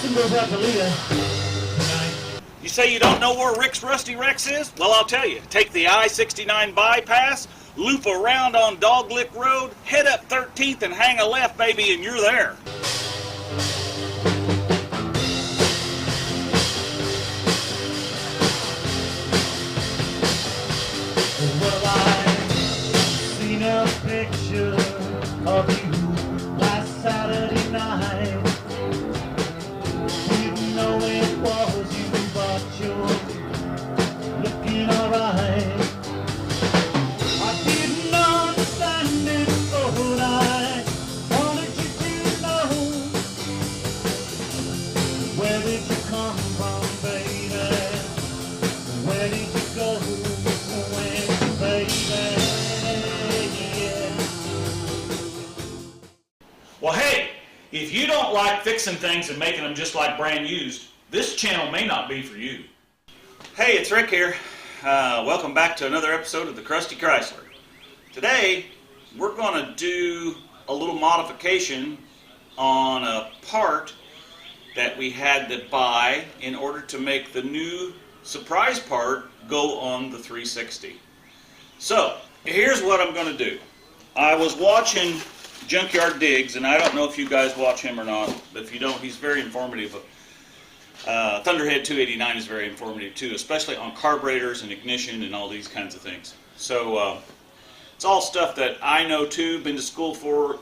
You say you don't know where Rick's Rusty Rex is? Well, I'll tell you. Take the I-69 bypass, loop around on Dog Lick Road, head up 13th and hang a left, baby, and you're there. Well, I seen a picture of you last Saturday night. Didn't know it was you, but you're looking alright. I didn't understand it, but I wanted you to know. Where did you come from, baby? Where did you go? Well, hey, if you don't like fixing things and making them just like brand used, this channel may not be for you. Hey, it's Rick here. Welcome back to another episode of the CrustyChrysler. Today, we're going to do a little modification on a part that we had to buy in order to make the new surprise part go on the 360. So, here's what I'm going to do. I was watching Junkyard Digs, and I don't know if you guys watch him or not, but if you don't, he's very informative. Thunderhead 289 is very informative too, especially on carburetors and ignition and all these kinds of things. So it's all stuff that I know too, been to school for,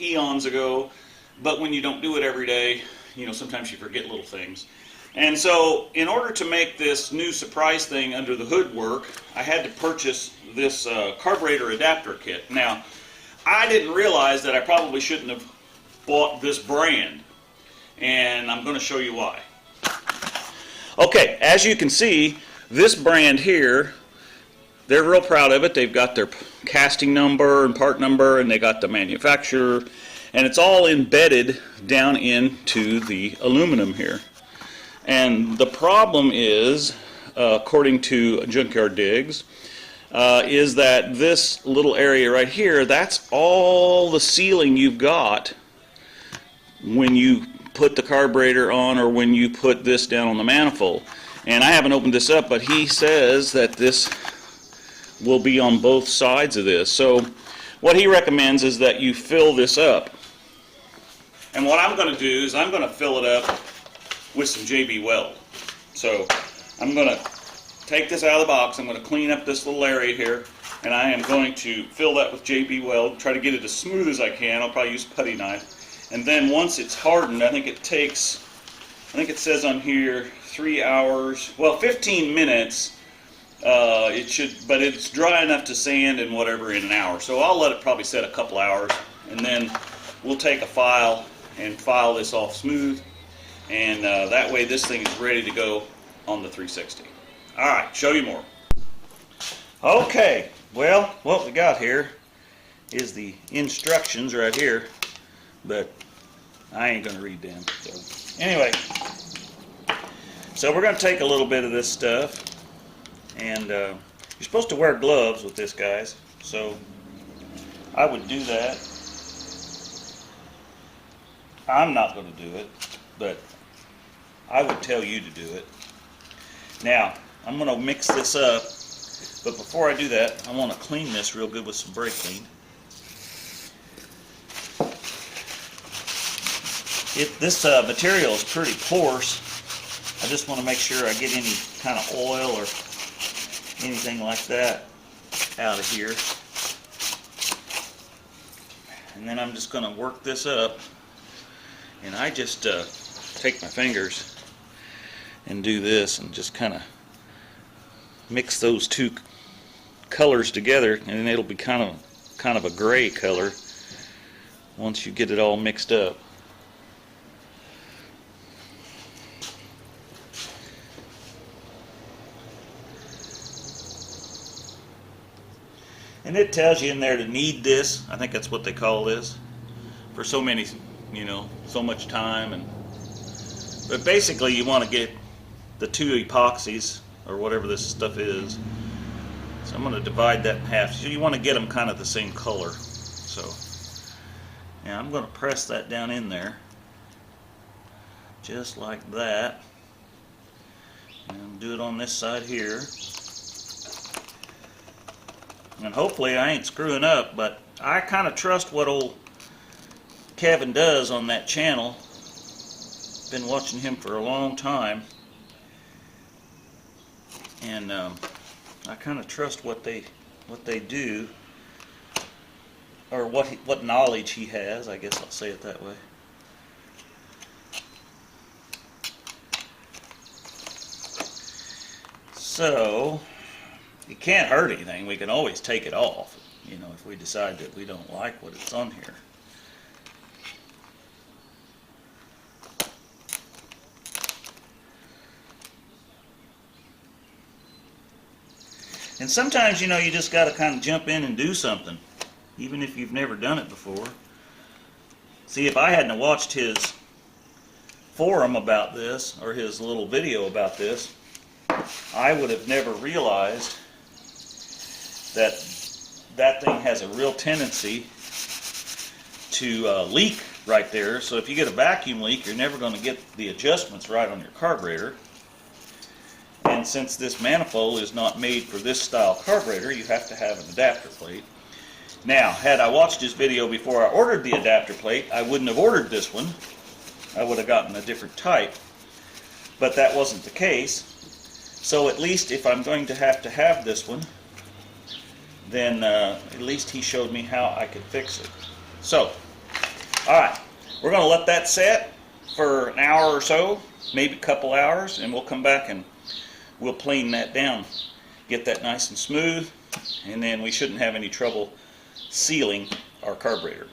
eons ago, but when you don't do it every day, sometimes you forget little things. And so in order to make this new surprise thing under the hood work, I had to purchase this carburetor adapter kit. Now, I didn't realize that I probably shouldn't have bought this brand, and I'm going to show you why. Okay, as you can see, this brand here, they're real proud of it. They've got their casting number and part number, and they got the manufacturer, and it's all embedded down into the aluminum here. And the problem is, according to Junkyard Digs, is that this little area right here, that's all the sealing you've got when you put the carburetor on or when you put this down on the manifold. And I haven't opened this up, but he says that this will be on both sides of this. So what he recommends is that you fill this up. And what I'm going to do is I'm going to fill it up with some JB Weld. So I'm going to take this out of the box. I'm going to clean up this little area here, and I am going to fill that with JB Weld, try to get it as smooth as I can. I'll probably use a putty knife. And then once it's hardened, I think it says on here 3 hours, well 15 minutes, it should, but it's dry enough to sand and whatever in an hour. So I'll let it probably set a couple hours, and then we'll take a file and file this off smooth, and that way this thing is ready to go on the 360. Alright, show you more. Okay, well, what we got here is the instructions right here, but I ain't going to read them. So anyway, so we're going to take a little bit of this stuff, and you're supposed to wear gloves with this, guys, so I would do that. I'm not going to do it, but I would tell you to do it. Now, I'm going to mix this up, but before I do that, I want to clean this real good with some brake clean. This material is pretty porous. I just want to make sure I get any kind of oil or anything like that out of here. And then I'm just going to work this up, and I just take my fingers and do this and just kind of mix those two colors together, and then it'll be kind of a gray color once you get it all mixed up. And it tells you in there to knead this. I think that's what they call this, for so many, so much time. But basically you want to get the two epoxies or whatever this stuff is. So I'm going to divide that in half. So you want to get them kind of the same color. So yeah, I'm going to press that down in there just like that. And do it on this side here. And hopefully I ain't screwing up, but I kind of trust what old Kevin does on that channel. Been watching him for a long time, and I kind of trust what they do, or what knowledge he has. I guess I'll say it that way. So it can't hurt anything. We can always take it off, you know, if we decide that we don't like what it's on here. And sometimes, you know, you just got to kind of jump in and do something, even if you've never done it before. See, if I hadn't watched his forum about this, or his little video about this, I would have never realized that that thing has a real tendency to leak right there. So if you get a vacuum leak, you're never going to get the adjustments right on your carburetor. And since this manifold is not made for this style carburetor, you have to have an adapter plate. Now, had I watched his video before I ordered the adapter plate, I wouldn't have ordered this one. I would have gotten a different type. But that wasn't the case. So at least if I'm going to have this one, then at least he showed me how I could fix it. So, alright, we're going to let that set for an hour or so, maybe a couple hours, and we'll come back and we'll plane that down, get that nice and smooth, and then we shouldn't have any trouble sealing our carburetor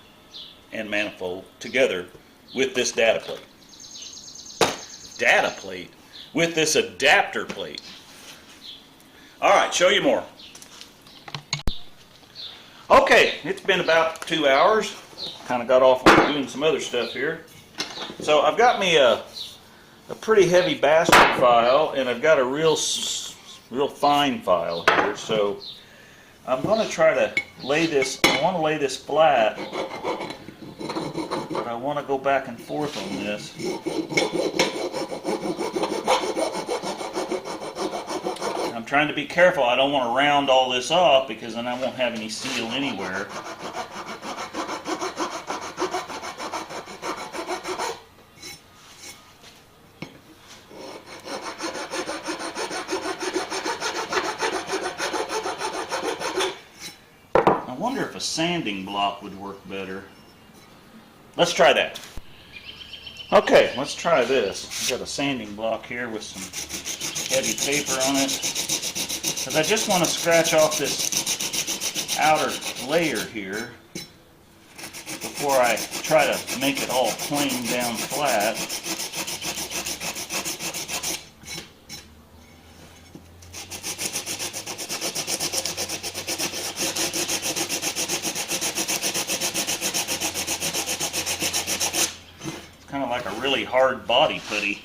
and manifold together with this data plate. Data plate? With this adapter plate. Alright, show you more. Okay, it's been about 2 hours. Kind of got off on doing some other stuff here. So I've got me a pretty heavy bastard file, and I've got a real fine file here. So I'm going to try to lay this, I want to lay this flat, but I want to go back and forth on this. I'm trying to be careful. I don't want to round all this off because then I won't have any seal anywhere. I wonder if a sanding block would work better. Let's try that. Okay, let's try this. I've got a sanding block here with some heavy paper on it, because I just want to scratch off this outer layer here before I try to make it all plane down flat. It's kind of like a really hard body putty.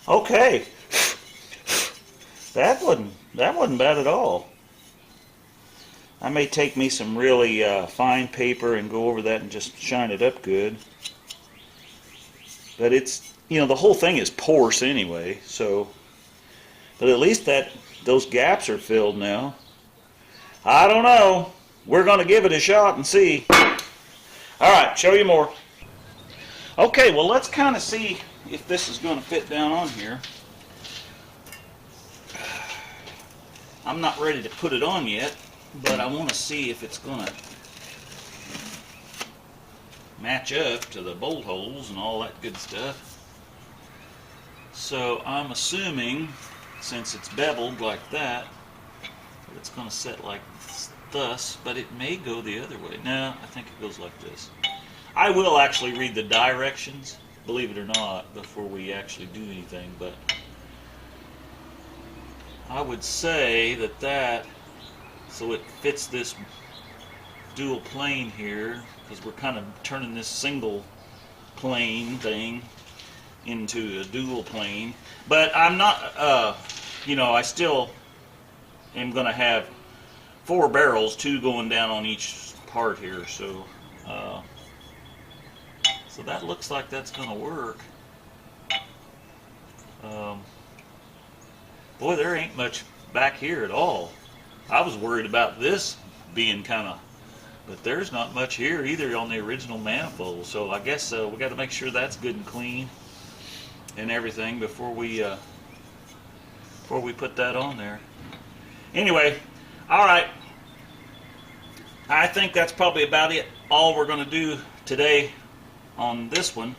Okay, that wasn't bad at all. I may take me some really fine paper and go over that and just shine it up good. But it's, the whole thing is porous anyway, so, but at least those gaps are filled now. I don't know. We're going to give it a shot and see. All right, show you more. Okay, well, let's kind of see if this is going to fit down on here. I'm not ready to put it on yet, but I want to see if it's going to match up to the bolt holes and all that good stuff. So I'm assuming, since it's beveled like that, it's going to set like thus, but it may go the other way. No, I think it goes like this. I will actually read the directions, believe it or not, before we actually do anything, but I would say that so it fits this dual plane here, because we're kind of turning this single plane thing into a dual plane. But I'm not, I still am going to have 4 barrels, 2 going down on each part here, so so that looks like that's going to work. Boy, there ain't much back here at all. I was worried about this being kind of, but there's not much here either on the original manifold. So I guess we got to make sure that's good and clean and everything before we put that on there. Anyway, all right. I think that's probably about it. All we're going to do today on this one.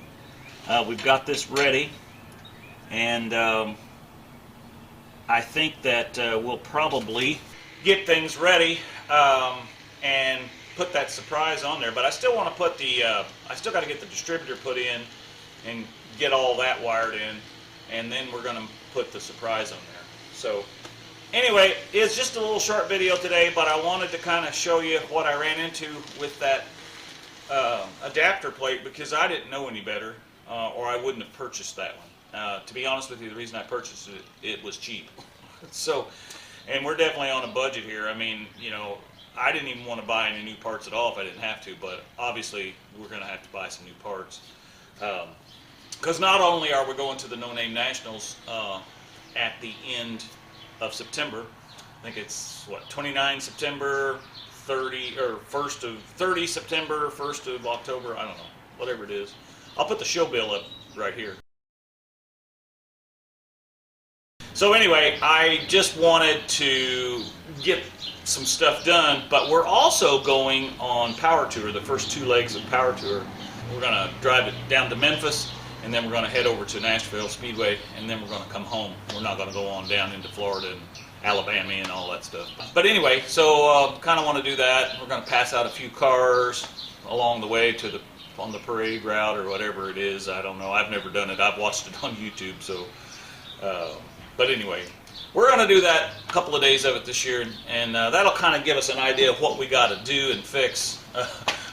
We've got this ready, and I think that we'll probably get things ready and put that surprise on there. But I still want to put I still got to get the distributor put in and get all that wired in, and then we're going to put the surprise on there. So anyway, it's just a little short video today, but I wanted to kind of show you what I ran into with that adapter plate, because I didn't know any better, or I wouldn't have purchased that one. To be honest with you, the reason I purchased it, it was cheap. So, and we're definitely on a budget here. I mean, I didn't even want to buy any new parts at all if I didn't have to, but obviously we're going to have to buy some new parts. Because not only are we going to the No Name Nationals at the end of September, I think it's, 29 September, 30 September, 1st of October, I don't know, whatever it is. I'll put the show bill up right here. So anyway, I just wanted to get some stuff done, but we're also going on Power Tour, the first 2 legs of Power Tour. We're going to drive it down to Memphis, and then we're going to head over to Nashville Speedway, and then we're going to come home. We're not going to go on down into Florida and Alabama and all that stuff. But anyway, so kind of want to do that. We're going to pass out a few cars along the way to on the parade route or whatever it is. I don't know. I've never done it. I've watched it on YouTube. So, but anyway, we're going to do that, a couple of days of it this year, and that'll kind of give us an idea of what we got to do and fix,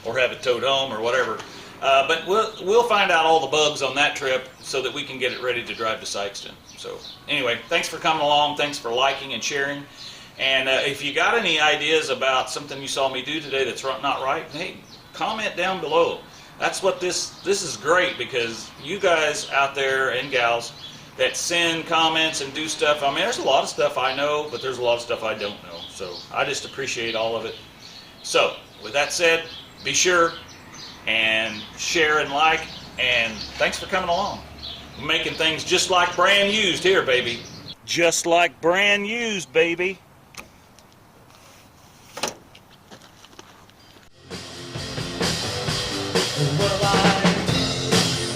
or have it towed home or whatever. But we'll find out all the bugs on that trip so that we can get it ready to drive to Sykeston. So anyway, thanks for coming along. Thanks for liking and sharing. And if you got any ideas about something you saw me do today that's not right, hey, comment down below. That's what this is great, because you guys out there and gals that send comments and do stuff. I mean, there's a lot of stuff I know, but there's a lot of stuff I don't know. So I just appreciate all of it. So with that said, be sure and share and like, and thanks for coming along. We're making things just like brand used here, baby. Just like brand used, baby. Well, I've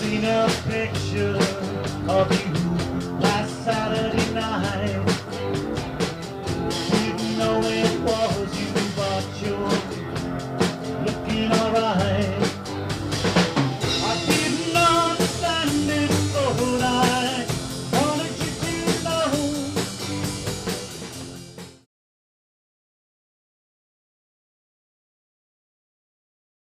seen a picture of you